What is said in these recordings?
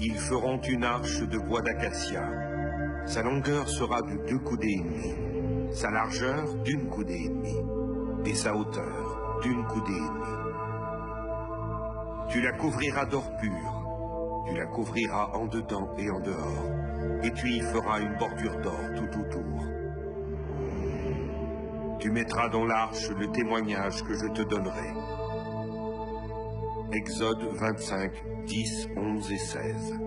Ils feront une arche de bois d'acacia. Sa longueur sera de 2 coudées et demie, sa largeur d'1 coudée et demie, et sa hauteur d'1 coudée et demie. Tu la couvriras d'or pur, tu la couvriras en dedans et en dehors, et tu y feras une bordure d'or tout autour. Tu mettras dans l'arche le témoignage que je te donnerai. Exode 25, 10, 11 et 16.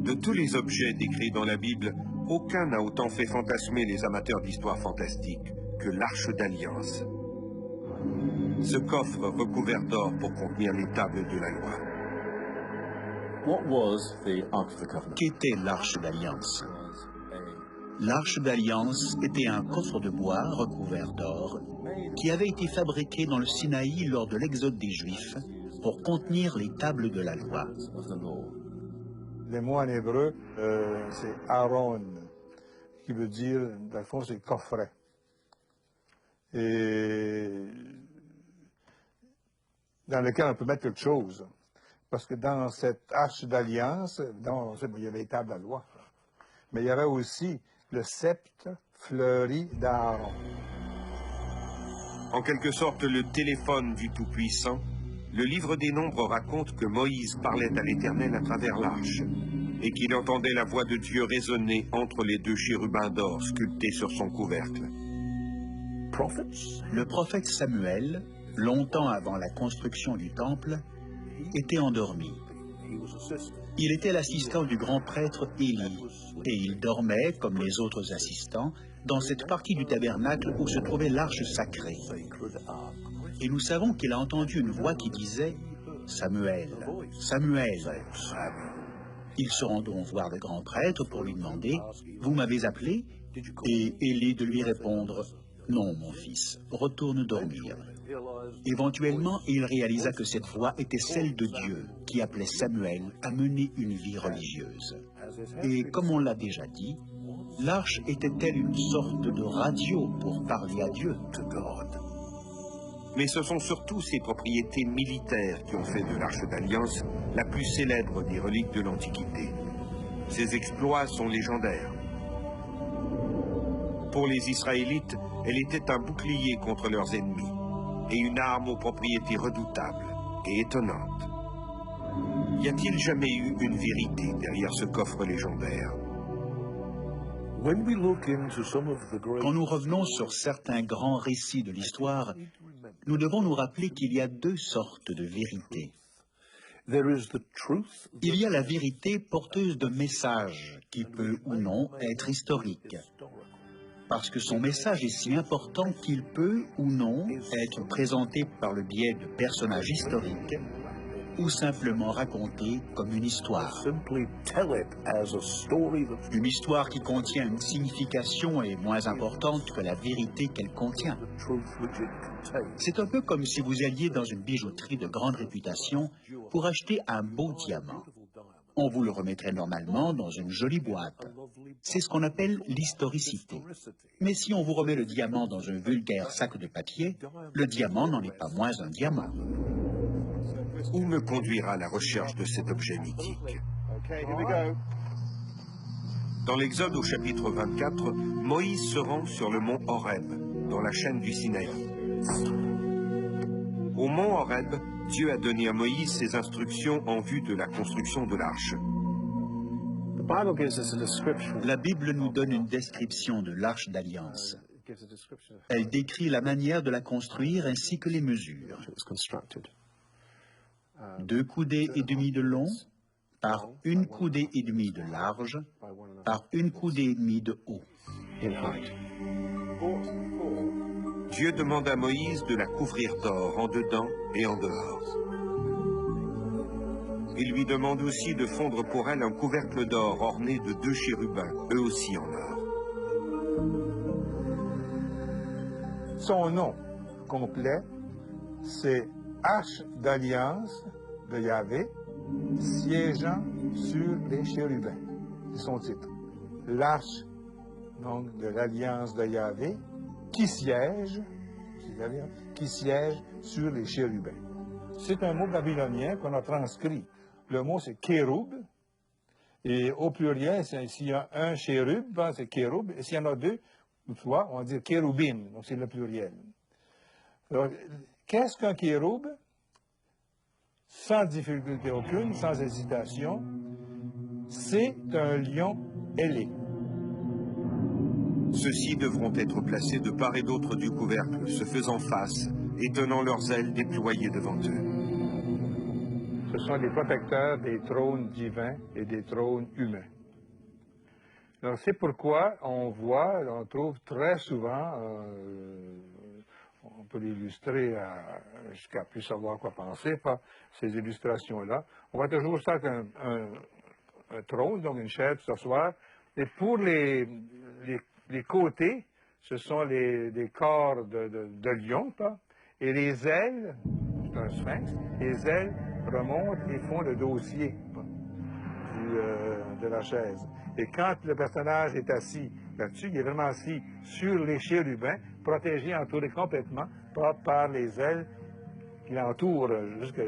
De tous les objets décrits dans la Bible, aucun n'a autant fait fantasmer les amateurs d'histoire fantastique que l'Arche d'Alliance. Ce coffre recouvert d'or pour contenir les tables de la loi. Qu'était l'Arche d'Alliance? L'Arche d'Alliance était un coffre de bois recouvert d'or qui avait été fabriqué dans le Sinaï lors de l'exode des Juifs pour contenir les tables de la loi. Le mot en hébreu, c'est Aaron, qui veut dire, dans le fond, c'est coffret. Et dans lequel on peut mettre quelque chose. Parce que dans cette arche d'alliance, il y avait les tables de la loi, mais il y avait aussi le sceptre fleuri d'Aaron. En quelque sorte, le téléphone du Tout-Puissant, le livre des Nombres raconte que Moïse parlait à l'Éternel à travers l'arche et qu'il entendait la voix de Dieu résonner entre les 2 chérubins d'or sculptés sur son couvercle. Le prophète Samuel, longtemps avant la construction du temple, était endormi. Il était l'assistant du grand prêtre Élie, et il dormait, comme les autres assistants, dans cette partie du tabernacle où se trouvait l'arche sacrée. Et nous savons qu'il a entendu une voix qui disait « Samuel, Samuel ». Il se rend donc voir le grand prêtre pour lui demander « Vous m'avez appelé ?» Et Élie de lui répondre « Non, mon fils, retourne dormir ». Éventuellement, il réalisa que cette voix était celle de Dieu, qui appelait Samuel à mener une vie religieuse. Et comme on l'a déjà dit, l'arche était-elle une sorte de radio pour parler à Dieu? Mais ce sont surtout ses propriétés militaires qui ont fait de l'Arche d'Alliance la plus célèbre des reliques de l'Antiquité. Ses exploits sont légendaires. Pour les Israélites, elle était un bouclier contre leurs ennemis et une arme aux propriétés redoutables et étonnantes. Y a-t-il jamais eu une vérité derrière ce coffre légendaire? Quand nous revenons sur certains grands récits de l'histoire, nous devons nous rappeler qu'il y a 2 sortes de vérités. Il y a la vérité porteuse de messages qui peut ou non être historique, parce que son message est si important qu'il peut ou non être présenté par le biais de personnages historiques ou simplement raconté comme une histoire. Une histoire qui contient une signification est moins importante que la vérité qu'elle contient. C'est un peu comme si vous alliez dans une bijouterie de grande réputation pour acheter un beau diamant. On vous le remettrait normalement dans une jolie boîte. C'est ce qu'on appelle l'historicité. Mais si on vous remet le diamant dans un vulgaire sac de papier, le diamant n'en est pas moins un diamant. Où me conduira la recherche de cet objet mythique? Dans l'Exode au chapitre 24, Moïse se rend sur le mont Horeb, dans la chaîne du Sinaï. Au mont Horeb, Dieu a donné à Moïse ses instructions en vue de la construction de l'arche. La Bible nous donne une description de l'arche d'alliance. Elle décrit la manière de la construire ainsi que les mesures. 2 coudées et demie de long par 1 coudée et demie de large par 1 coudée et demie de haut. Dieu demande à Moïse de la couvrir d'or en dedans et en dehors. Il lui demande aussi de fondre pour elle un couvercle d'or orné de 2 chérubins, eux aussi en or. Son nom complet, c'est Arche d'alliance de Yahvé, siégeant sur les chérubins. C'est son titre. L'arche donc, de l'alliance de Yahvé, qui siège sur les chérubins. C'est un mot babylonien qu'on a transcrit. Le mot, c'est kéroub. Et au pluriel, s'il y a un chérub, c'est kéroub. Et s'il y en a 2 ou 3, on va dire kéroubim. Donc, c'est le pluriel. Alors, qu'est-ce qu'un kéroub? Sans difficulté aucune, sans hésitation, c'est un lion ailé. Ceux-ci devront être placés de part et d'autre du couvercle, se faisant face et tenant leurs ailes déployées devant eux. Ce sont les protecteurs des trônes divins et des trônes humains. Donc, c'est pourquoi on trouve très souvent, on peut l'illustrer jusqu'à plus savoir quoi penser par ces illustrations-là. On va toujours ça qu'un trône, donc une chaise pour s'asseoir, et pour les côtés, ce sont des corps de lion, et les ailes, c'est un sphinx, les ailes remontent et font le dossier de la chaise. Et quand le personnage est assis là-dessus, il est vraiment assis sur les chérubins, protégé, entouré complètement par les ailes qui l'entourent, jusque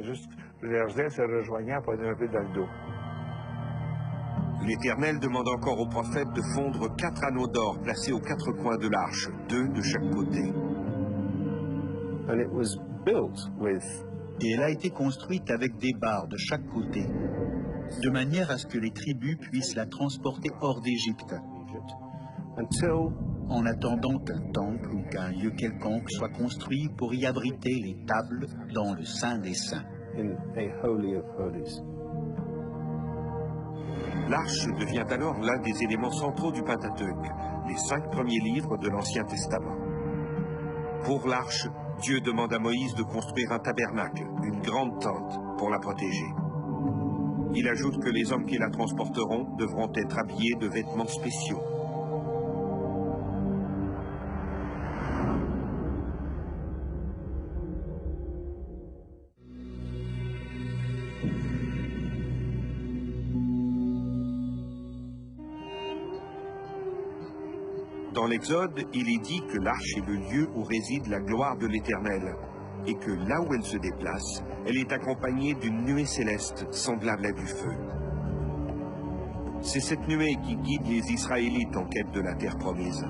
leurs ailes se rejoignant pour aller un peu dans le dos. L'Éternel demande encore au prophète de fondre 4 anneaux d'or placés aux 4 coins de l'arche, 2 de chaque côté. Et elle a été construite avec des barres de chaque côté, de manière à ce que les tribus puissent la transporter hors d'Égypte, en attendant qu'un temple ou qu'un lieu quelconque soit construit pour y abriter les tables dans le Saint des Saints. L'arche devient alors l'un des éléments centraux du Pentateuque, les 5 premiers livres de l'Ancien Testament. Pour l'arche, Dieu demande à Moïse de construire un tabernacle, une grande tente, pour la protéger. Il ajoute que les hommes qui la transporteront devront être habillés de vêtements spéciaux. Dans l'Exode, il est dit que l'arche est le lieu où réside la gloire de l'Éternel, et que là où elle se déplace, elle est accompagnée d'une nuée céleste semblable à du feu. C'est cette nuée qui guide les Israélites en quête de la terre promise.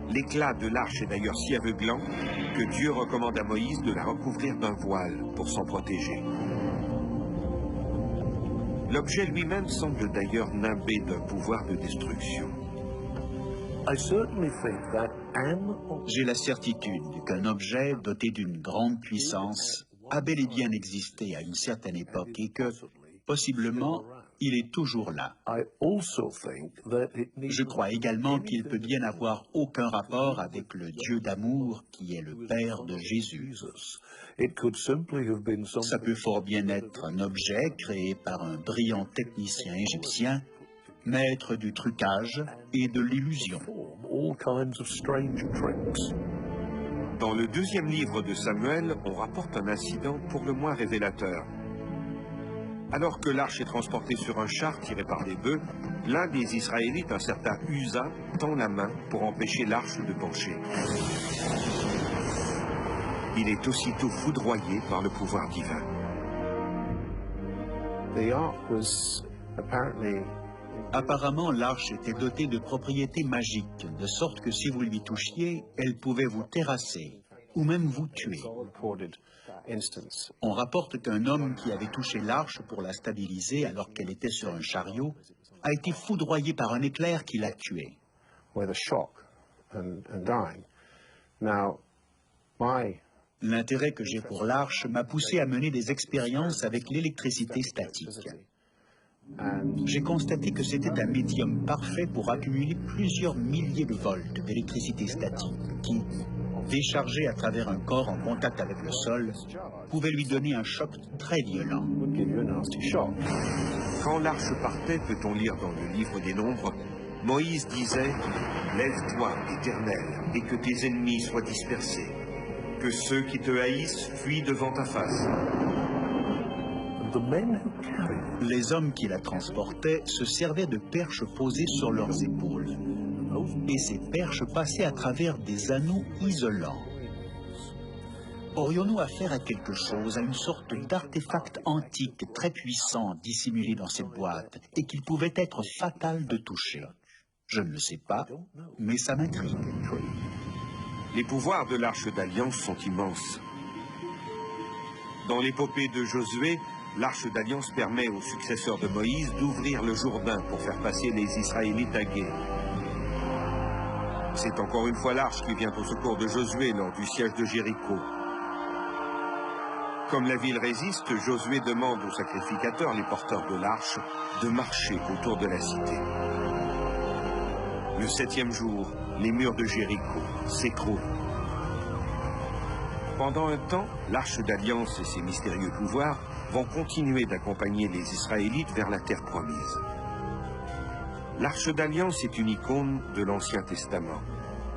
L'éclat de l'arche est d'ailleurs si aveuglant que Dieu recommande à Moïse de la recouvrir d'un voile pour s'en protéger. L'objet lui-même semble d'ailleurs nimbé d'un pouvoir de destruction. J'ai la certitude qu'un objet doté d'une grande puissance a bel et bien existé à une certaine époque et que, possiblement, il est toujours là. Je crois également qu'il peut bien n'avoir aucun rapport avec le Dieu d'amour qui est le Père de Jésus. Ça peut fort bien être un objet créé par un brillant technicien égyptien, maître du trucage et de l'illusion. Dans le 2e livre de Samuel, on rapporte un incident pour le moins révélateur. Alors que l'arche est transportée sur un char tiré par des bœufs, l'un des Israélites, un certain Uza, tend la main pour empêcher l'arche de pencher. Il est aussitôt foudroyé par le pouvoir divin. Apparemment, l'arche était dotée de propriétés magiques, de sorte que si vous lui touchiez, elle pouvait vous terrasser ou même vous tuer. On rapporte qu'un homme qui avait touché l'arche pour la stabiliser alors qu'elle était sur un chariot a été foudroyé par un éclair qui l'a tué. and dying. Now, L'intérêt que j'ai pour l'arche m'a poussé à mener des expériences avec l'électricité statique. J'ai constaté que c'était un médium parfait pour accumuler plusieurs milliers de volts d'électricité statique qui, déchargé à travers un corps en contact avec le sol, pouvait lui donner un choc très violent. Quand l'arche partait, peut-on lire dans le livre des Nombres, Moïse disait « Lève-toi, Éternel, et que tes ennemis soient dispersés. Que ceux qui te haïssent fuient devant ta face. » Les hommes qui la transportaient se servaient de perches posées sur leurs épaules. Et ces perches passaient à travers des anneaux isolants. Aurions-nous affaire à quelque chose, à une sorte d'artefact antique très puissant dissimulé dans cette boîte et qu'il pouvait être fatal de toucher? Je ne le sais pas, mais ça m'intrigue. Les pouvoirs de l'Arche d'Alliance sont immenses. Dans l'épopée de Josué, l'Arche d'Alliance permet aux successeurs de Moïse d'ouvrir le Jourdain pour faire passer les Israélites à gué. C'est encore une fois l'Arche qui vient au secours de Josué lors du siège de Jéricho. Comme la ville résiste, Josué demande aux sacrificateurs, les porteurs de l'Arche, de marcher autour de la cité. Le 7e jour, les murs de Jéricho s'écroulent. Pendant un temps, l'Arche d'Alliance et ses mystérieux pouvoirs vont continuer d'accompagner les Israélites vers la terre promise. L'Arche d'Alliance est une icône de l'Ancien Testament.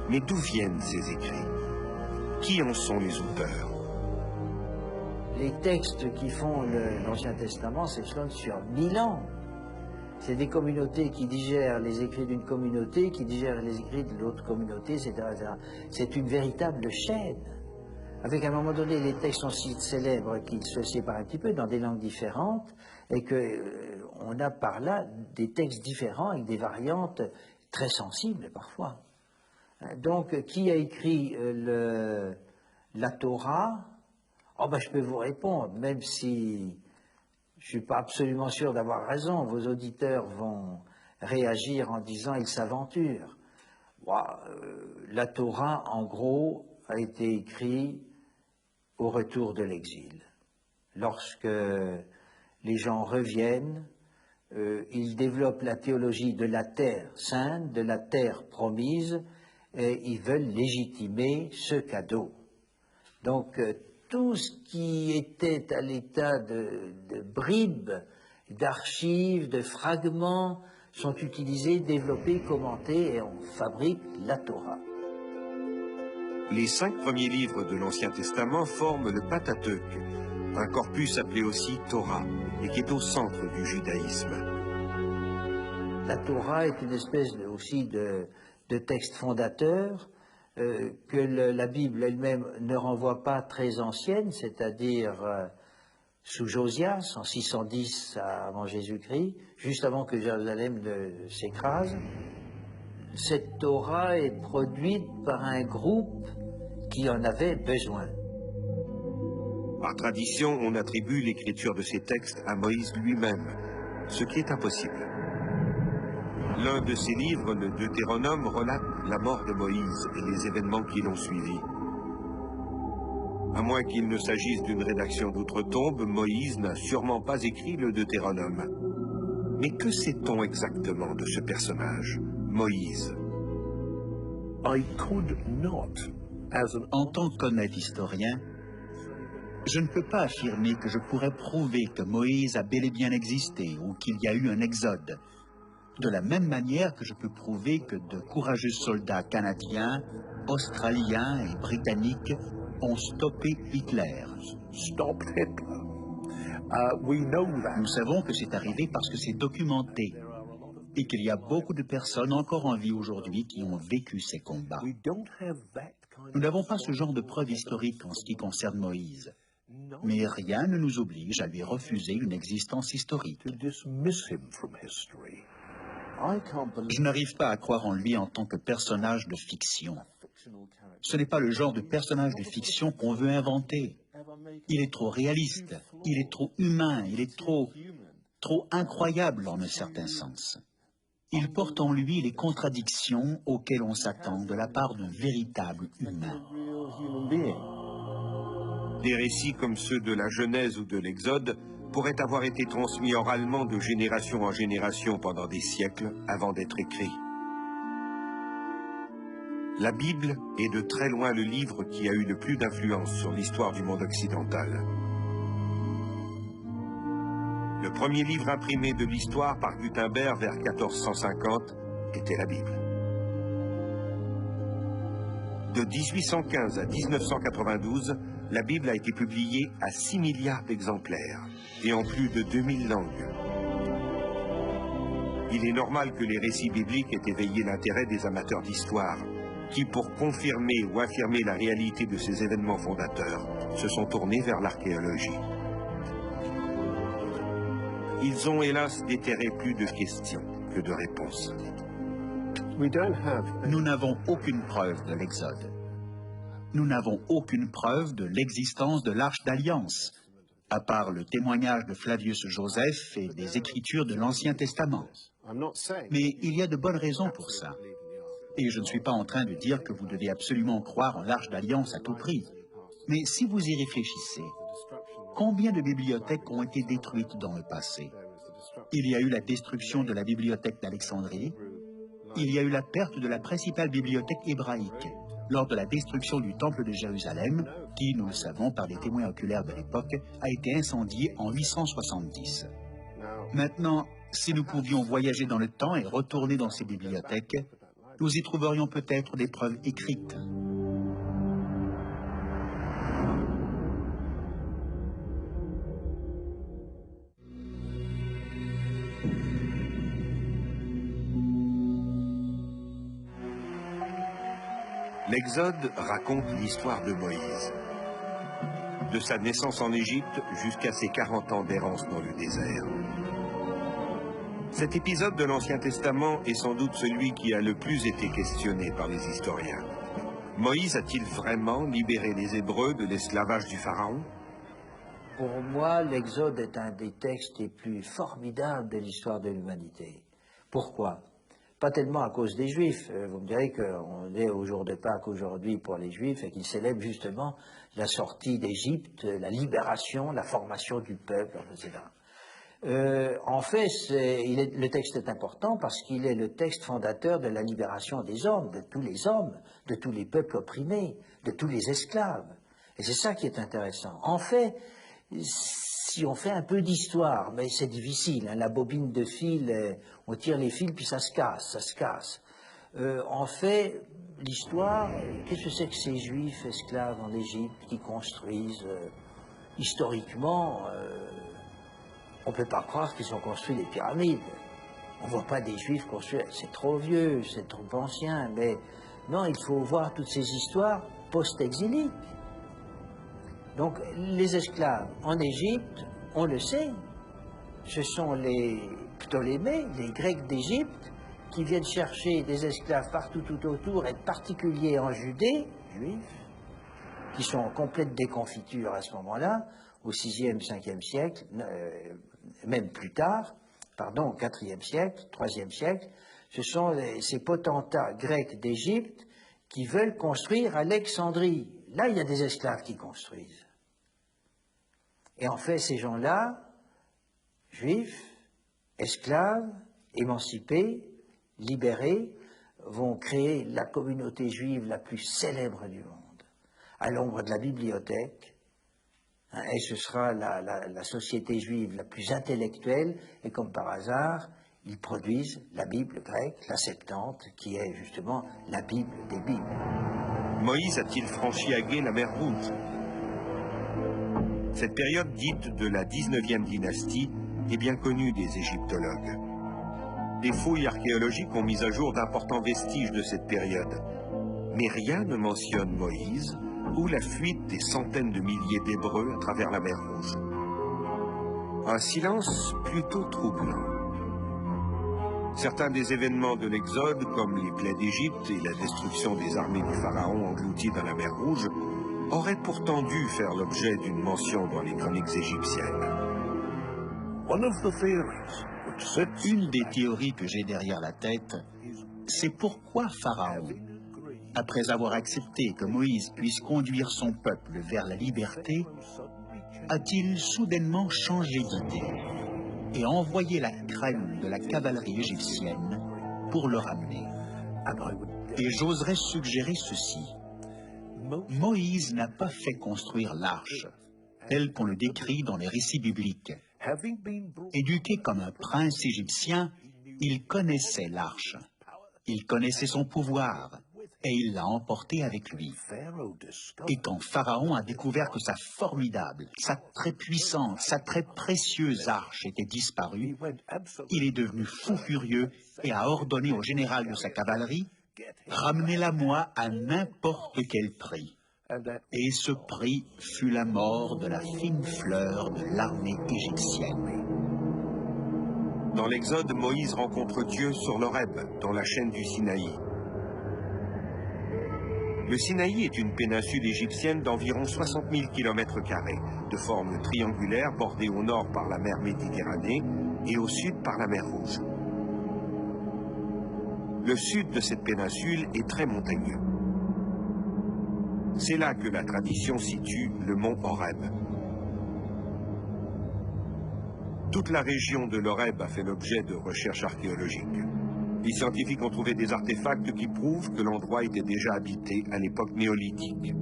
Mais d'où viennent ces écrits? Qui en sont les auteurs? Les textes qui font l'Ancien Testament s'échelonnent sur 1000 ans. C'est des communautés qui digèrent les écrits d'une communauté, qui digèrent les écrits de l'autre communauté, etc., etc. C'est une véritable chaîne. Avec à un moment donné, les textes sont si célèbres qu'ils se séparent un petit peu dans des langues différentes et qu'on a par là des textes différents avec des variantes très sensibles parfois. Donc, qui a écrit la Torah? Oh ben, je peux vous répondre, même si je ne suis pas absolument sûr d'avoir raison. Vos auditeurs vont réagir en disant « ils s'aventurent ». La Torah, en gros, a été écrite au retour de l'exil. Lorsque les gens reviennent, ils développent la théologie de la terre sainte, de la terre promise, et ils veulent légitimer ce cadeau. Donc, tout ce qui était à l'état de bribes, d'archives, de fragments, sont utilisés, développés, commentés, et on fabrique la Torah. Les 5 premiers livres de l'Ancien Testament forment le Pentateuque, un corpus appelé aussi Torah, et qui est au centre du judaïsme. La Torah est une espèce aussi de texte fondateur, que la Bible elle-même ne renvoie pas très ancienne, c'est-à-dire sous Josias, en 610 avant Jésus-Christ, juste avant que Jérusalem s'écrase. Cette Torah est produite par un groupe qui en avait besoin. Par tradition, on attribue l'écriture de ces textes à Moïse lui-même, ce qui est impossible. L'un de ces livres, le Deutéronome, relate la mort de Moïse et les événements qui l'ont suivi. À moins qu'il ne s'agisse d'une rédaction d'outre-tombe, Moïse n'a sûrement pas écrit le Deutéronome. Mais que sait-on exactement de ce personnage, Moïse? En tant qu'honnête historien, je ne peux pas affirmer que je pourrais prouver que Moïse a bel et bien existé ou qu'il y a eu un exode. De la même manière que je peux prouver que de courageux soldats canadiens, australiens et britanniques ont stoppé Hitler. Nous savons que c'est arrivé parce que c'est documenté et qu'il y a beaucoup de personnes encore en vie aujourd'hui qui ont vécu ces combats. Nous n'avons pas ce genre de preuves historiques en ce qui concerne Moïse, mais rien ne nous oblige à lui refuser une existence historique. Je n'arrive pas à croire en lui en tant que personnage de fiction. Ce n'est pas le genre de personnage de fiction qu'on veut inventer. Il est trop réaliste, il est trop humain, il est trop incroyable en un certain sens. Il porte en lui les contradictions auxquelles on s'attend de la part d'un véritable humain. Des récits comme ceux de la Genèse ou de l'Exode pourraient avoir été transmis oralement de génération en génération pendant des siècles avant d'être écrits. La Bible est de très loin le livre qui a eu le plus d'influence sur l'histoire du monde occidental. Le premier livre imprimé de l'histoire par Gutenberg vers 1450 était la Bible. De 1815 à 1992, la Bible a été publiée à 6 milliards d'exemplaires et en plus de 2000 langues. Il est normal que les récits bibliques aient éveillé l'intérêt des amateurs d'histoire, qui, pour confirmer ou affirmer la réalité de ces événements fondateurs, se sont tournés vers l'archéologie. Ils ont hélas déterré plus de questions que de réponses. Nous n'avons aucune preuve de l'Exode. Nous n'avons aucune preuve de l'existence de l'Arche d'Alliance, à part le témoignage de Flavius Joseph et des Écritures de l'Ancien Testament. Mais il y a de bonnes raisons pour ça. Et je ne suis pas en train de dire que vous devez absolument croire en l'Arche d'Alliance à tout prix. Mais si vous y réfléchissez, combien de bibliothèques ont été détruites dans le passé? Il y a eu la destruction de la bibliothèque d'Alexandrie. Il y a eu la perte de la principale bibliothèque hébraïque lors de la destruction du temple de Jérusalem, qui, nous le savons par des témoins oculaires de l'époque, a été incendié en 870. Maintenant, si nous pouvions voyager dans le temps et retourner dans ces bibliothèques, nous y trouverions peut-être des preuves écrites. L'Exode raconte l'histoire de Moïse, de sa naissance en Égypte jusqu'à ses 40 ans d'errance dans le désert. Cet épisode de l'Ancien Testament est sans doute celui qui a le plus été questionné par les historiens. Moïse a-t-il vraiment libéré les Hébreux de l'esclavage du Pharaon? Pour moi, l'Exode est un des textes les plus formidables de l'histoire de l'humanité. Pourquoi? Pas tellement à cause des Juifs. Vous me direz qu'on est au jour de Pâques aujourd'hui pour les Juifs et qu'ils célèbrent justement la sortie d'Égypte, la libération, la formation du peuple, etc. En fait, le texte est important parce qu'il est le texte fondateur de la libération des hommes, de tous les peuples opprimés, de tous les esclaves. Et c'est ça qui est intéressant. En fait, si on fait un peu d'histoire, mais c'est difficile, hein, la bobine de fil, on tire les fils puis ça se casse. En fait, l'histoire, qu'est-ce que c'est que ces Juifs esclaves en Égypte qui construisent historiquement on ne peut pas croire qu'ils ont construit les pyramides. On ne voit pas des Juifs construire, c'est trop vieux, c'est trop ancien, mais non, il faut voir toutes ces histoires post-exiliques. Donc, les esclaves en Égypte, on le sait, ce sont les Ptolémées, les Grecs d'Égypte, qui viennent chercher des esclaves partout tout autour, et en particulier en Judée, juifs, qui sont en complète déconfiture à ce moment-là, au 6e, 5e siècle, même plus tard, au 4e siècle, 3e siècle, ce sont ces potentats grecs d'Égypte qui veulent construire Alexandrie. Là, il y a des esclaves qui construisent. Et en fait, ces gens-là, juifs, esclaves, émancipés, libérés, vont créer la communauté juive la plus célèbre du monde, à l'ombre de la bibliothèque, et ce sera la société juive la plus intellectuelle, et comme par hasard, ils produisent la Bible grecque, la Septante, qui est justement la Bible des Bibles. Moïse a-t-il franchi à gué la mer Rouge? Cette période dite de la 19e dynastie est bien connue des égyptologues. Des fouilles archéologiques ont mis à jour d'importants vestiges de cette période, mais rien ne mentionne Moïse ou la fuite des centaines de milliers d'Hébreux à travers la mer Rouge. Un silence plutôt troublant. Certains des événements de l'Exode, comme les plaies d'Égypte et la destruction des armées du Pharaon englouties dans la mer Rouge, auraient pourtant dû faire l'objet d'une mention dans les chroniques égyptiennes. One of the theories that Une des théories que j'ai derrière la tête, c'est pourquoi Pharaon, après avoir accepté que Moïse puisse conduire son peuple vers la liberté, a-t-il soudainement changé d'idée et envoyé la crème de la cavalerie égyptienne pour le ramener. Et j'oserais suggérer ceci. Moïse n'a pas fait construire l'arche, tel qu'on le décrit dans les récits bibliques. Éduqué comme un prince égyptien, il connaissait l'arche. Il connaissait son pouvoir et il l'a emporté avec lui. Et quand Pharaon a découvert que sa formidable, sa très puissante, sa très précieuse arche était disparue, il est devenu fou furieux et a ordonné au général de sa cavalerie « Ramenez-la-moi à n'importe quel prix ». Et ce prix fut la mort de la fine fleur de l'armée égyptienne. Dans l'Exode, Moïse rencontre Dieu sur l'Horeb, dans la chaîne du Sinaï. Le Sinaï est une péninsule égyptienne d'environ 60 000 km², de forme triangulaire, bordée au nord par la mer Méditerranée et au sud par la mer Rouge. Le sud de cette péninsule est très montagneux. C'est là que la tradition situe le mont Horeb. Toute la région de l'Horeb a fait l'objet de recherches archéologiques. Les scientifiques ont trouvé des artefacts qui prouvent que l'endroit était déjà habité à l'époque néolithique.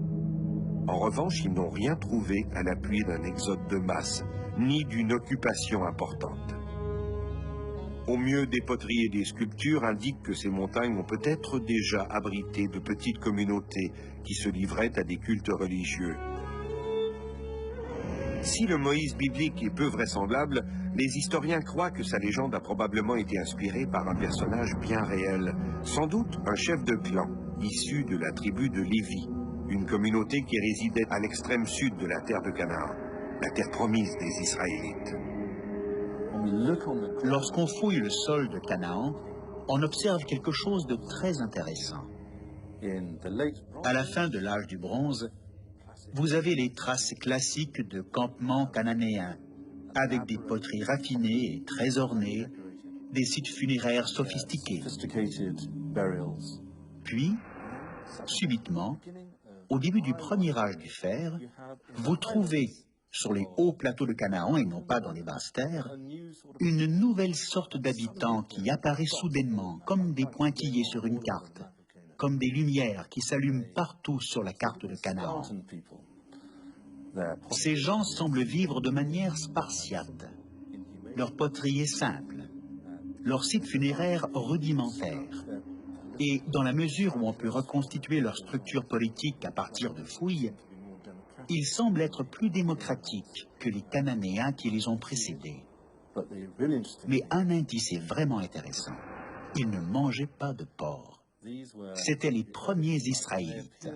En revanche, ils n'ont rien trouvé à l'appui d'un exode de masse, ni d'une occupation importante. Au mieux, des poteries et des sculptures indiquent que ces montagnes ont peut-être déjà abrité de petites communautés qui se livraient à des cultes religieux. Si le Moïse biblique est peu vraisemblable, les historiens croient que sa légende a probablement été inspirée par un personnage bien réel, sans doute un chef de clan, issu de la tribu de Lévi, une communauté qui résidait à l'extrême sud de la terre de Canaan, la terre promise des Israélites. Lorsqu'on fouille le sol de Canaan, on observe quelque chose de très intéressant. À la fin de l'âge du bronze, vous avez les traces classiques de campements cananéens, avec des poteries raffinées et très ornées, des sites funéraires sophistiqués. Puis, subitement, au début du premier âge du fer, vous trouvez, sur les hauts plateaux de Canaan et non pas dans les basses terres, une nouvelle sorte d'habitants qui apparaît soudainement comme des pointillés sur une carte, comme des lumières qui s'allument partout sur la carte de Canaan. Ces gens semblent vivre de manière spartiate. Leur poterie est simple, leur site funéraire rudimentaire. Et dans la mesure où on peut reconstituer leur structure politique à partir de fouilles, ils semblent être plus démocratiques que les Cananéens qui les ont précédés. Mais un indice est vraiment intéressant. Ils ne mangeaient pas de porc. C'étaient les premiers Israélites.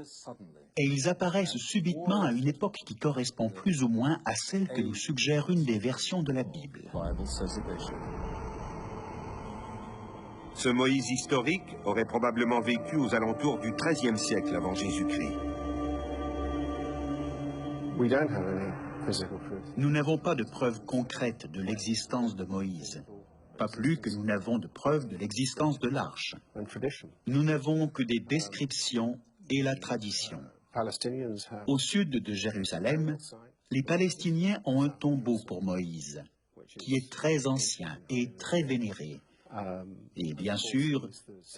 Et ils apparaissent subitement à une époque qui correspond plus ou moins à celle que nous suggère une des versions de la Bible. Ce Moïse historique aurait probablement vécu aux alentours du XIIIe siècle avant Jésus-Christ. Nous n'avons pas de preuves concrètes de l'existence de Moïse, pas plus que nous n'avons de preuves de l'existence de l'arche. Nous n'avons que des descriptions et la tradition. Au sud de Jérusalem, les Palestiniens ont un tombeau pour Moïse, qui est très ancien et très vénéré. Et bien sûr,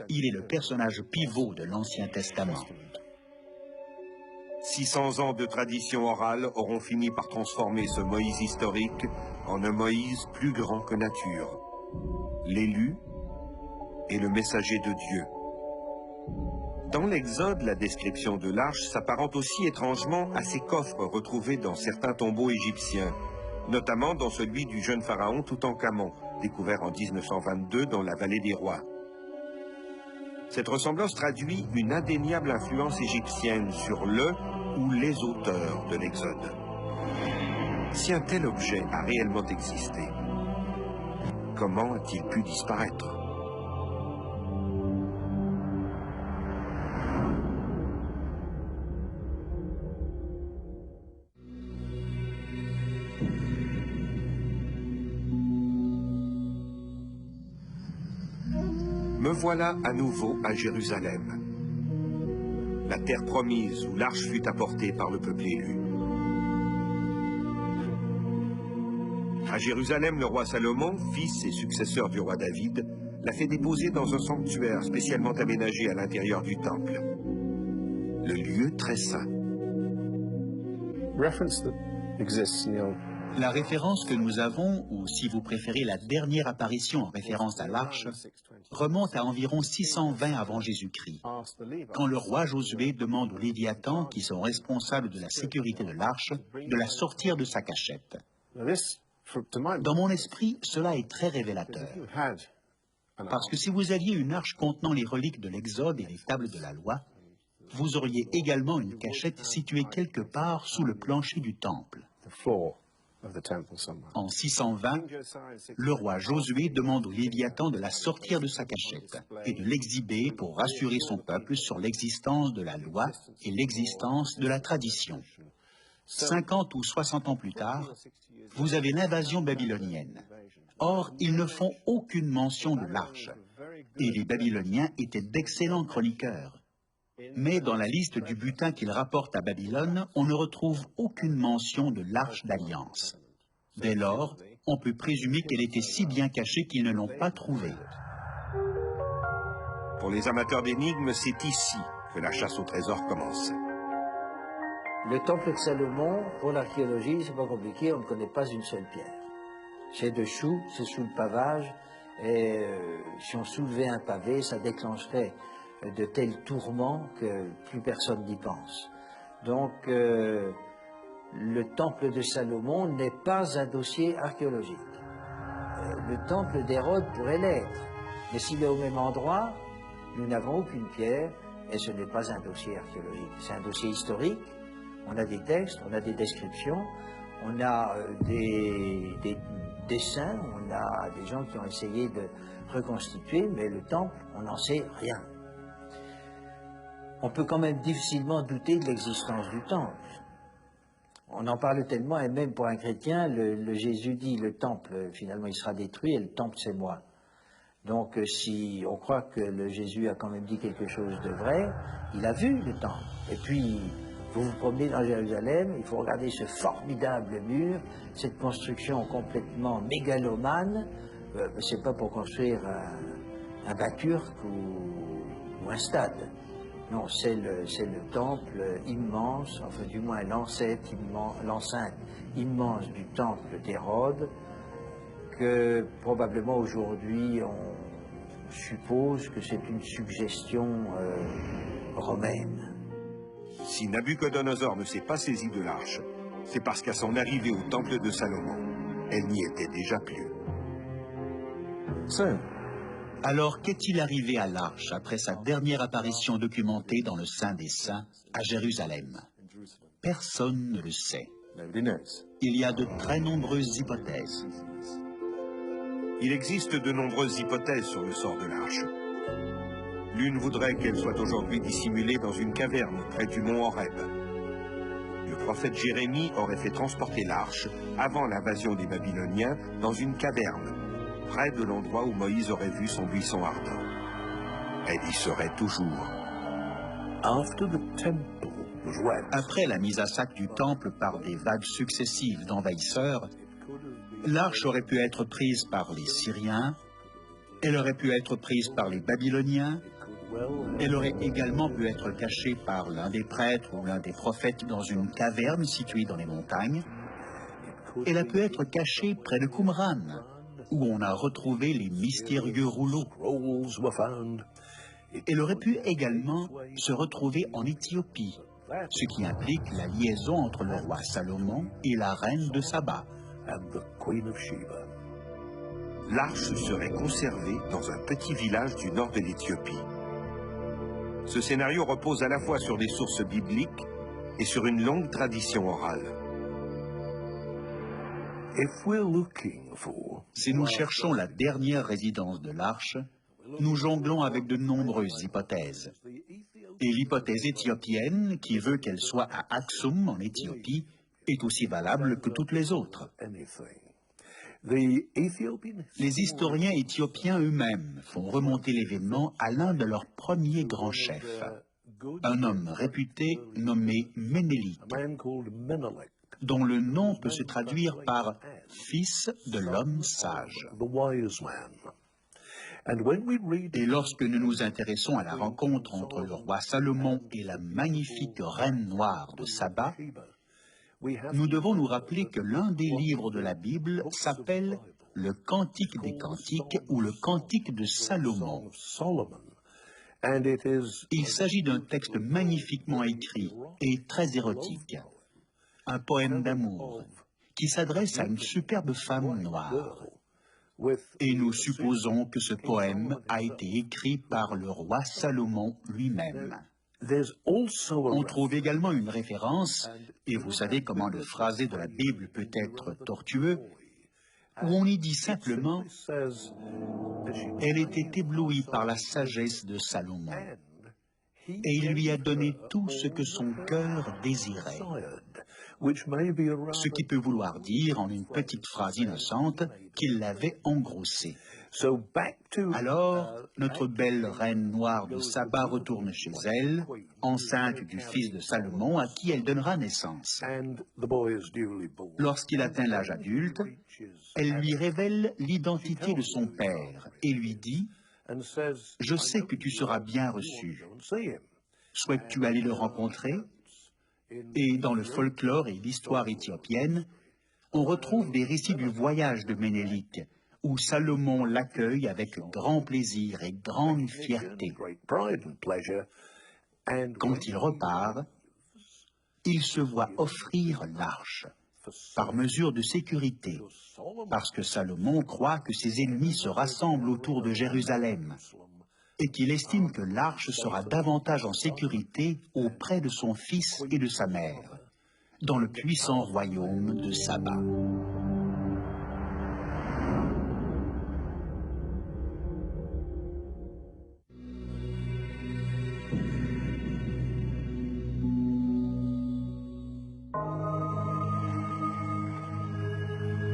il est le personnage pivot de l'Ancien Testament. 600 ans de tradition orale auront fini par transformer ce Moïse historique en un Moïse plus grand que nature, l'élu et le messager de Dieu. Dans l'Exode, la description de l'arche s'apparente aussi étrangement à ces coffres retrouvés dans certains tombeaux égyptiens, notamment dans celui du jeune pharaon Toutankhamon, découvert en 1922 dans la vallée des rois. Cette ressemblance traduit une indéniable influence égyptienne sur le ou les auteurs de l'Exode. Si un tel objet a réellement existé, comment a-t-il pu disparaître ? Me voilà à nouveau à Jérusalem, la terre promise où l'arche fut apportée par le peuple élu. À Jérusalem, le roi Salomon, fils et successeur du roi David, l'a fait déposer dans un sanctuaire spécialement aménagé à l'intérieur du temple, le lieu très saint. La référence que nous avons, ou si vous préférez la dernière apparition en référence à l'arche, remonte à environ 620 avant Jésus-Christ, quand le roi Josué demande aux Léviathans, qui sont responsables de la sécurité de l'arche, de la sortir de sa cachette. Dans mon esprit, cela est très révélateur. Parce que si vous aviez une arche contenant les reliques de l'Exode et les tables de la loi, vous auriez également une cachette située quelque part sous le plancher du temple. En 620, le roi Josué demande aux Léviathans de la sortir de sa cachette et de l'exhiber pour rassurer son peuple sur l'existence de la loi et l'existence de la tradition. 50 ou 60 ans plus tard, vous avez l'invasion babylonienne. Or, ils ne font aucune mention de l'arche. Et les Babyloniens étaient d'excellents chroniqueurs. Mais dans la liste du butin qu'ils rapportent à Babylone, on ne retrouve aucune mention de l'arche d'alliance. Dès lors, on peut présumer qu'elle était si bien cachée qu'ils ne l'ont pas trouvée. Pour les amateurs d'énigmes, c'est ici que la chasse au trésor commence. Le temple de Salomon, pour l'archéologie, c'est pas compliqué, on ne connaît pas une seule pierre. C'est dessous, c'est sous le pavage, et si on soulevait un pavé, ça déclencherait de tels tourments que plus personne n'y pense. Donc, le temple de Salomon n'est pas un dossier archéologique. Le temple d'Hérode pourrait l'être, mais s'il est au même endroit, nous n'avons aucune pierre, et ce n'est pas un dossier archéologique. C'est un dossier historique. On a des textes, on a des descriptions, on a des dessins, on a des gens qui ont essayé de reconstituer, mais le temple, on n'en sait rien. On peut quand même difficilement douter de l'existence du temple. On en parle tellement, et même pour un chrétien, le Jésus dit, le temple, finalement, il sera détruit, et le temple, c'est moi. Donc, si on croit que le Jésus a quand même dit quelque chose de vrai, il a vu le temple. Et puis, vous vous promenez dans Jérusalem, il faut regarder ce formidable mur, cette construction complètement mégalomane. C'est pas pour construire un bas-turc ou un stade. Non, c'est le temple immense, enfin du moins l'enceinte immense du temple d'Hérode, que probablement aujourd'hui on suppose que c'est une suggestion romaine. Si Nabuchodonosor ne s'est pas saisi de l'arche, c'est parce qu'à son arrivée au temple de Salomon, elle n'y était déjà plus. Alors, qu'est-il arrivé à l'arche après sa dernière apparition documentée dans le Saint des Saints à Jérusalem? Personne ne le sait. Il y a de très nombreuses hypothèses. Il existe de nombreuses hypothèses sur le sort de l'arche. L'une voudrait qu'elle soit aujourd'hui dissimulée dans une caverne près du mont Horeb. Le prophète Jérémie aurait fait transporter l'arche, avant l'invasion des Babyloniens, dans une caverne, près de l'endroit où Moïse aurait vu son buisson ardent. Elle y serait toujours. Après la mise à sac du temple par des vagues successives d'envahisseurs, l'arche aurait pu être prise par les Syriens, elle aurait pu être prise par les Babyloniens, elle aurait également pu être cachée par l'un des prêtres ou l'un des prophètes dans une caverne située dans les montagnes. Elle a pu être cachée près de Qumran, où on a retrouvé les mystérieux rouleaux. Elle aurait pu également se retrouver en Éthiopie, ce qui implique la liaison entre le roi Salomon et la reine de Saba. L'arche serait conservée dans un petit village du nord de l'Éthiopie. Ce scénario repose à la fois sur des sources bibliques et sur une longue tradition orale. Si nous cherchons la dernière résidence de l'arche, nous jonglons avec de nombreuses hypothèses. Et l'hypothèse éthiopienne, qui veut qu'elle soit à Aksum, en Éthiopie, est aussi valable que toutes les autres. Les historiens éthiopiens eux-mêmes font remonter l'événement à l'un de leurs premiers grands chefs, un homme réputé nommé Ménélique, dont le nom peut se traduire par « fils de l'homme sage ». Et lorsque nous nous intéressons à la rencontre entre le roi Salomon et la magnifique reine noire de Saba, nous devons nous rappeler que l'un des livres de la Bible s'appelle le Cantique des Cantiques ou le Cantique de Salomon. Il s'agit d'un texte magnifiquement écrit et très érotique, un poème d'amour qui s'adresse à une superbe femme noire. Et nous supposons que ce poème a été écrit par le roi Salomon lui-même. On trouve également une référence, et vous savez comment le phrasé de la Bible peut être tortueux, où on y dit simplement « Elle était éblouie par la sagesse de Salomon, et il lui a donné tout ce que son cœur désirait. » Ce qui peut vouloir dire, en une petite phrase innocente, qu'il l'avait engrossé. Alors, notre belle reine noire de Saba retourne chez elle, enceinte du fils de Salomon, à qui elle donnera naissance. Lorsqu'il atteint l'âge adulte, elle lui révèle l'identité de son père et lui dit « Je sais que tu seras bien reçu. Souhaites-tu aller le rencontrer ?» Et dans le folklore et l'histoire éthiopienne, on retrouve des récits du voyage de Ménélique, où Salomon l'accueille avec grand plaisir et grande fierté. Quand il repart, il se voit offrir l'arche, par mesure de sécurité, parce que Salomon croit que ses ennemis se rassemblent autour de Jérusalem, et qu'il estime que l'arche sera davantage en sécurité auprès de son fils et de sa mère, dans le puissant royaume de Saba.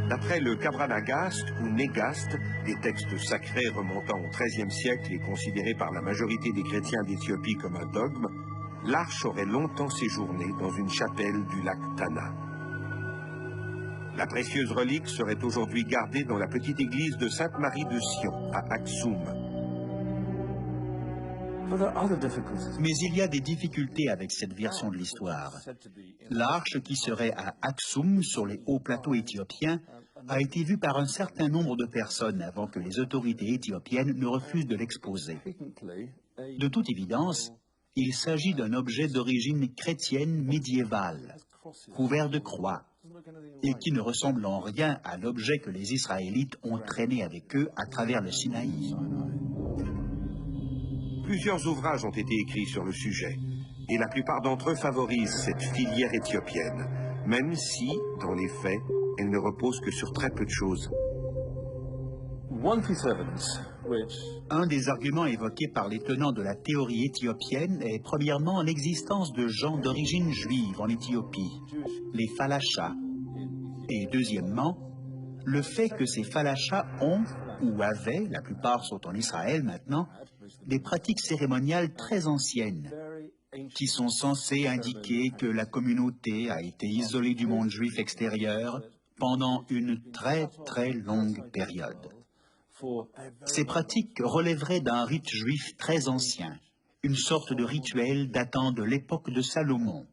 D'après le Kabra-Nagast ou Négast, des textes sacrés remontant au XIIIe siècle et considérés par la majorité des chrétiens d'Éthiopie comme un dogme, l'arche aurait longtemps séjourné dans une chapelle du lac Tana. La précieuse relique serait aujourd'hui gardée dans la petite église de Sainte-Marie de Sion, à Aksum. Mais il y a des difficultés avec cette version de l'histoire. L'arche qui serait à Aksum, sur les hauts plateaux éthiopiens, a été vue par un certain nombre de personnes avant que les autorités éthiopiennes ne refusent de l'exposer. De toute évidence, il s'agit d'un objet d'origine chrétienne médiévale, couvert de croix, et qui ne ressemble en rien à l'objet que les Israélites ont traîné avec eux à travers le Sinaï. Plusieurs ouvrages ont été écrits sur le sujet, et la plupart d'entre eux favorisent cette filière éthiopienne, même si, dans les faits, elle ne repose que sur très peu de choses. Un des arguments évoqués par les tenants de la théorie éthiopienne est premièrement l'existence de gens d'origine juive en Éthiopie, les Falachas, et deuxièmement, le fait que ces Falachas ont, ou avaient, la plupart sont en Israël maintenant, des pratiques cérémoniales très anciennes, qui sont censées indiquer que la communauté a été isolée du monde juif extérieur pendant une très très longue période. Ces pratiques relèveraient d'un rite juif très ancien, une sorte de rituel datant de l'époque de Salomon.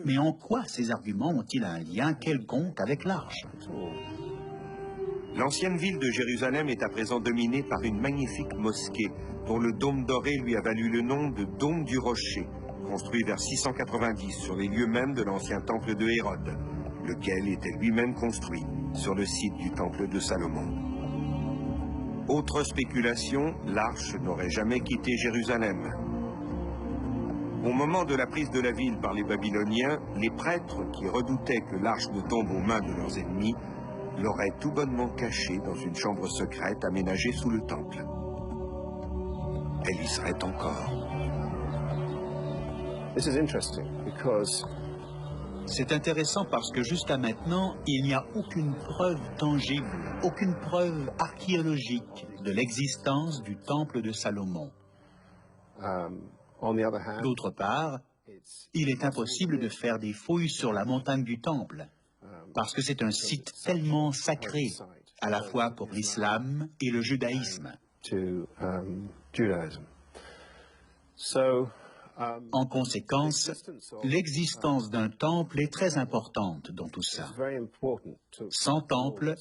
Mais en quoi ces arguments ont-ils un lien quelconque avec l'arche ? L'ancienne ville de Jérusalem est à présent dominée par une magnifique mosquée dont le dôme doré lui a valu le nom de Dôme du Rocher, construit vers 690 sur les lieux mêmes de l'ancien temple de Hérode, lequel était lui-même construit sur le site du temple de Salomon. Autre spéculation, l'arche n'aurait jamais quitté Jérusalem. Au moment de la prise de la ville par les Babyloniens, les prêtres qui redoutaient que l'arche ne tombe aux mains de leurs ennemis l'auraient tout bonnement cachée dans une chambre secrète aménagée sous le temple. Elle y serait encore. C'est intéressant parce que jusqu'à maintenant, il n'y a aucune preuve tangible, aucune preuve archéologique de l'existence du temple de Salomon. On the other hand, D'autre part, il est impossible de faire des fouilles sur la montagne du temple, parce que c'est un site tellement sacré, à la fois pour l'islam et le judaïsme. to Judaism. So, En conséquence, l'existence d'un temple est très importante dans tout ça. it's very important to Sans temple,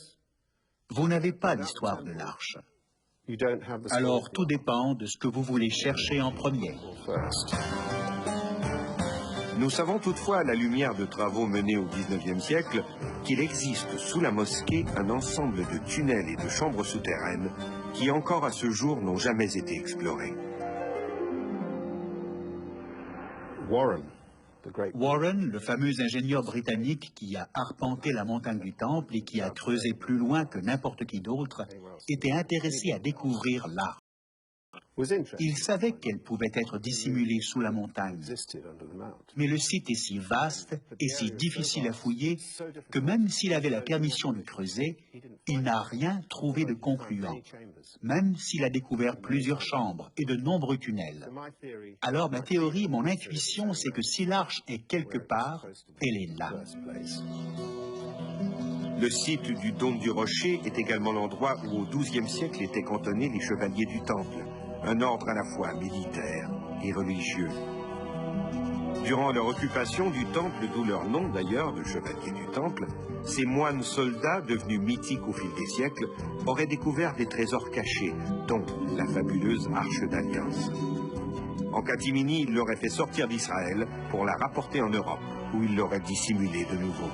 vous n'avez pas l'histoire de l'arche. you don't have the Alors tout dépend de ce que vous voulez chercher en premier. first. Nous savons toutefois, à la lumière de travaux menés au XIXe siècle, qu'il existe sous la mosquée un ensemble de tunnels et de chambres souterraines qui encore à ce jour n'ont jamais été explorés. Warren, the great Warren, le fameux ingénieur britannique qui a arpenté la montagne du temple et qui a creusé plus loin que n'importe qui d'autre, était intéressé à découvrir l'arche. was interested Il savait qu'elle pouvait être dissimulée sous la montagne. existed under the mount. Mais le site est si vaste et si difficile à fouiller que même s'il avait la permission de creuser, il n'a rien trouvé de concluant, même s'il a découvert plusieurs chambres et de nombreux tunnels. My theory Alors ma théorie, mon intuition, c'est que si l'arche est quelque part, elle est là. first place. Le site du Dôme du Rocher est également l'endroit où au XIIe siècle étaient cantonnés les chevaliers du Temple, un ordre à la fois militaire et religieux. Durant leur occupation du Temple, d'où leur nom d'ailleurs de chevaliers du Temple, ces moines soldats, devenus mythiques au fil des siècles, auraient découvert des trésors cachés, dont la fabuleuse Arche d'Alliance. En catimini, il l'aurait fait sortir d'Israël pour la rapporter en Europe, où il l'aurait dissimulée de nouveau.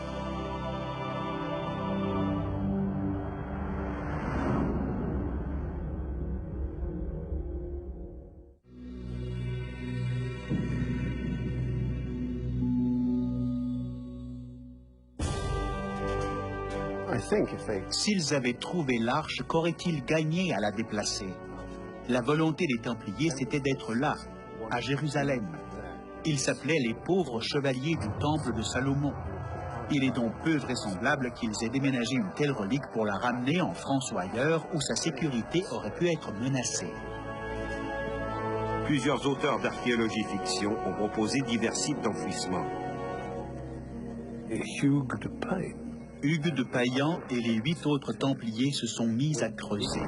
I think if they S'ils avaient trouvé l'arche, qu'auraient-ils gagné à la déplacer? La volonté des Templiers, c'était d'être là, à Jérusalem. Ils s'appelaient les pauvres chevaliers du temple de Salomon. Il est donc peu vraisemblable qu'ils aient déménagé une telle relique pour la ramener en France ou ailleurs où sa sécurité aurait pu être menacée. Plusieurs auteurs d'archéologie fiction ont proposé divers sites d'enfouissement. Hugues de Payne, Hugues de Payan et les 8 autres Templiers se sont mis à creuser.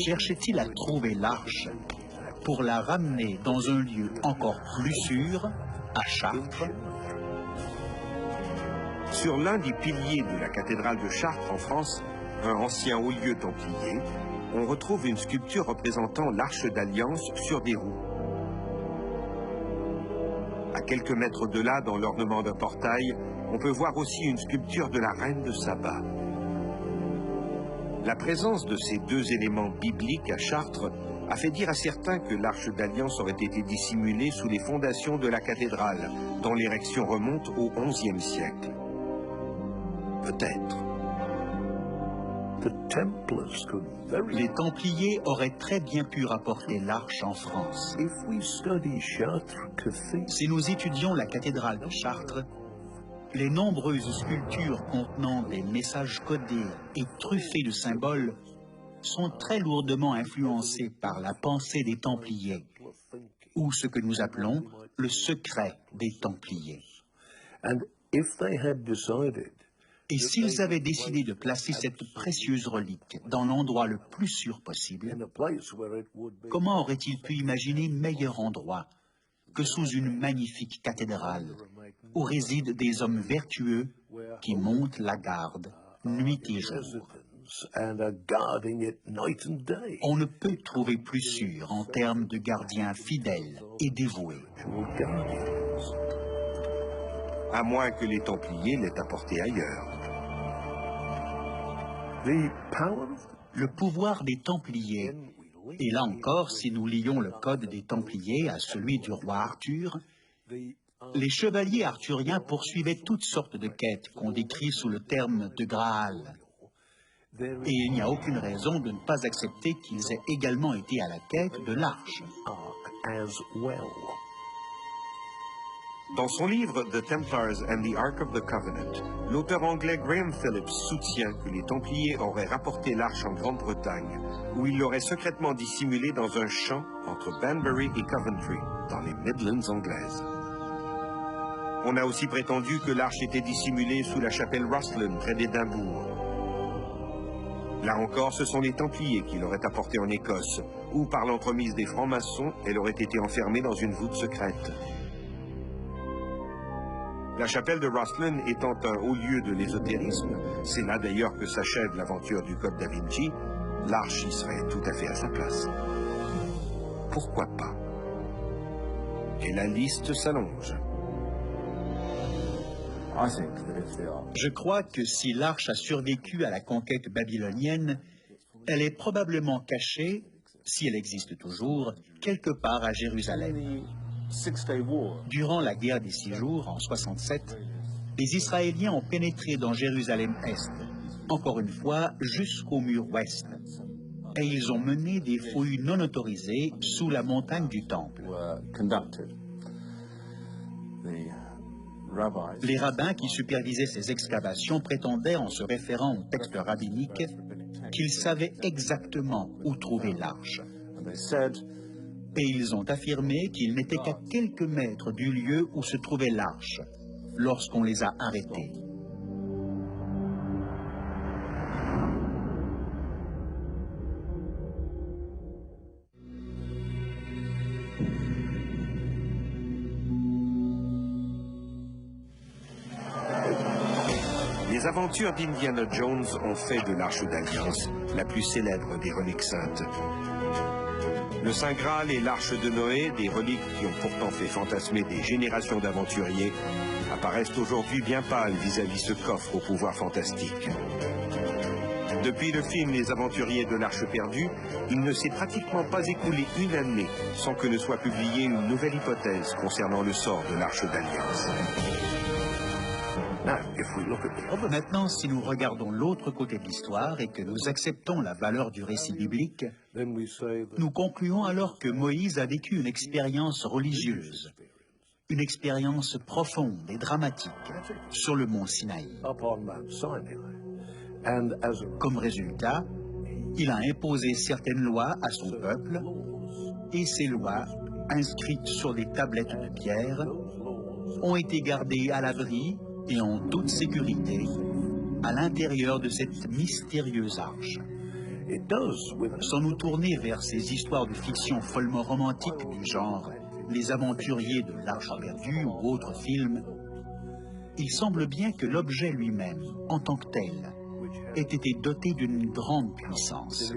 Cherchaient-ils à trouver l'arche pour la ramener dans un lieu encore plus sûr, à Chartres? Sur l'un des piliers de la cathédrale de Chartres en France, un ancien haut-lieu templier, on retrouve une sculpture représentant l'Arche d'Alliance sur des roues. À quelques mètres de là, dans l'ornement d'un portail, on peut voir aussi une sculpture de la reine de Saba. La présence de ces deux éléments bibliques à Chartres a fait dire à certains que l'Arche d'Alliance aurait été dissimulée sous les fondations de la cathédrale, dont l'érection remonte au XIe siècle. Peut-être. Les Templiers auraient très bien pu rapporter l'arche en France. Si nous étudions la cathédrale de Chartres, les nombreuses sculptures contenant des messages codés et truffés de symboles sont très lourdement influencées par la pensée des Templiers, ou ce que nous appelons le secret des Templiers. Et s'ils avaient décidé de placer cette précieuse relique dans l'endroit le plus sûr possible, comment auraient-ils pu imaginer meilleur endroit que sous une magnifique cathédrale où résident des hommes vertueux qui montent la garde nuit et jour? On ne peut trouver plus sûr en termes de gardiens fidèles et dévoués. À moins que les Templiers l'aient apporté ailleurs. Le pouvoir des Templiers, et là encore, si nous lions le code des Templiers à celui du roi Arthur, les chevaliers arthuriens poursuivaient toutes sortes de quêtes qu'on décrit sous le terme de Graal. Et il n'y a aucune raison de ne pas accepter qu'ils aient également été à la quête de l'arche. Dans son livre The Templars and the Ark of the Covenant, l'auteur anglais Graham Phillips soutient que les Templiers auraient rapporté l'arche en Grande-Bretagne, où ils l'auraient secrètement dissimulée dans un champ entre Banbury et Coventry, dans les Midlands anglaises. On a aussi prétendu que l'arche était dissimulée sous la chapelle Rosslyn, près d'Édimbourg. Là encore, ce sont les Templiers qui l'auraient apportée en Écosse, où, par l'entremise des francs-maçons, elle aurait été enfermée dans une voûte secrète. La chapelle de Rosslyn étant un haut lieu de l'ésotérisme, c'est là d'ailleurs que s'achève l'aventure du Code da Vinci, l'arche y serait tout à fait à sa place. Pourquoi pas? Et la liste s'allonge. Je crois que si l'arche a survécu à la conquête babylonienne, elle est probablement cachée, si elle existe toujours, quelque part à Jérusalem. Durant la guerre des 6 jours, en 67, les Israéliens ont pénétré dans Jérusalem-Est, encore une fois jusqu'au mur ouest, et ils ont mené des fouilles non autorisées sous la montagne du Temple. Les rabbins qui supervisaient ces excavations prétendaient, en se référant au texte rabbinique, qu'ils savaient exactement où trouver l'arche. Et ils ont affirmé qu'ils n'étaient qu'à quelques mètres du lieu où se trouvait l'arche, lorsqu'on les a arrêtés. Les aventures d'Indiana Jones ont fait de l'Arche d'Alliance la plus célèbre des reliques saintes. Le Saint Graal et l'Arche de Noé, des reliques qui ont pourtant fait fantasmer des générations d'aventuriers, apparaissent aujourd'hui bien pâles vis-à-vis ce coffre au pouvoir fantastique. Depuis le film Les Aventuriers de l'Arche perdue, il ne s'est pratiquement pas écoulé une année sans que ne soit publiée une nouvelle hypothèse concernant le sort de l'Arche d'Alliance. Maintenant, si nous regardons l'autre côté de l'histoire et que nous acceptons la valeur du récit biblique, nous concluons alors que Moïse a vécu une expérience religieuse, une expérience profonde et dramatique sur le mont Sinaï. Comme résultat, il a imposé certaines lois à son peuple, et ces lois, inscrites sur des tablettes de pierre, ont été gardées à l'abri et en toute sécurité à l'intérieur de cette mystérieuse arche. Sans nous tourner vers ces histoires de fiction follement romantiques du genre Les Aventuriers de l'Arche perdue ou autres films, il semble bien que l'objet lui-même, en tant que tel, ait été doté d'une grande puissance.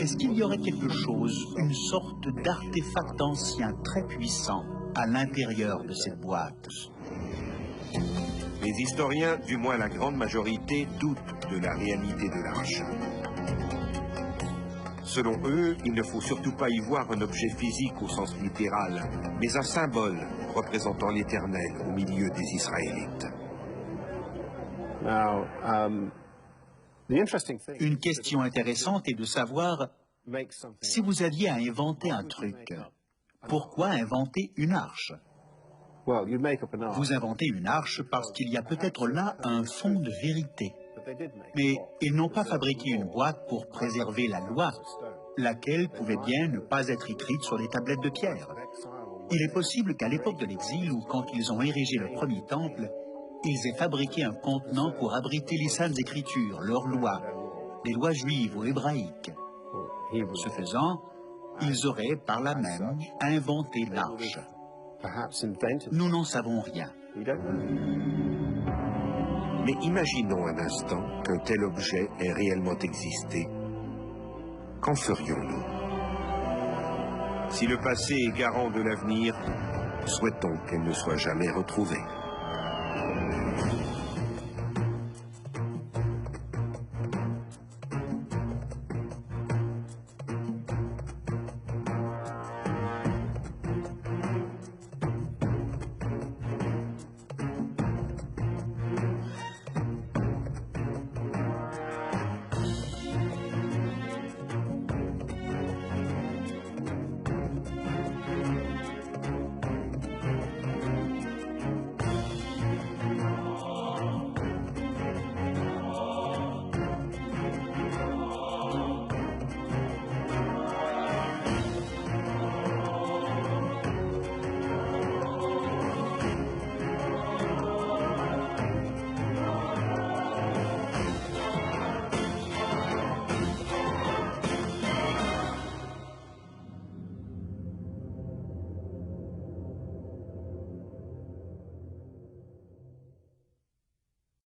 Est-ce qu'il y aurait quelque chose, une sorte d'artefact ancien très puissant à l'intérieur de cette boîte? Les historiens, du moins la grande majorité, doutent de la réalité de l'arche. Selon eux, il ne faut surtout pas y voir un objet physique au sens littéral, mais un symbole représentant l'Éternel au milieu des Israélites. Une question intéressante est de savoir, si vous aviez à inventer un truc, pourquoi inventer une arche? Vous inventez une arche parce qu'il y a peut-être là un fond de vérité. Mais ils n'ont pas fabriqué une boîte pour préserver la loi, laquelle pouvait bien ne pas être écrite sur des tablettes de pierre. Il est possible qu'à l'époque de l'exil, ou quand ils ont érigé le premier temple, ils aient fabriqué un contenant pour abriter les saintes écritures, leurs lois, les lois juives ou hébraïques. Ce faisant, ils auraient par là même inventé l'arche. Nous n'en savons rien. Mais imaginons un instant qu'un tel objet ait réellement existé. Qu'en ferions-nous? Si le passé est garant de l'avenir, souhaitons qu'elle ne soit jamais retrouvée.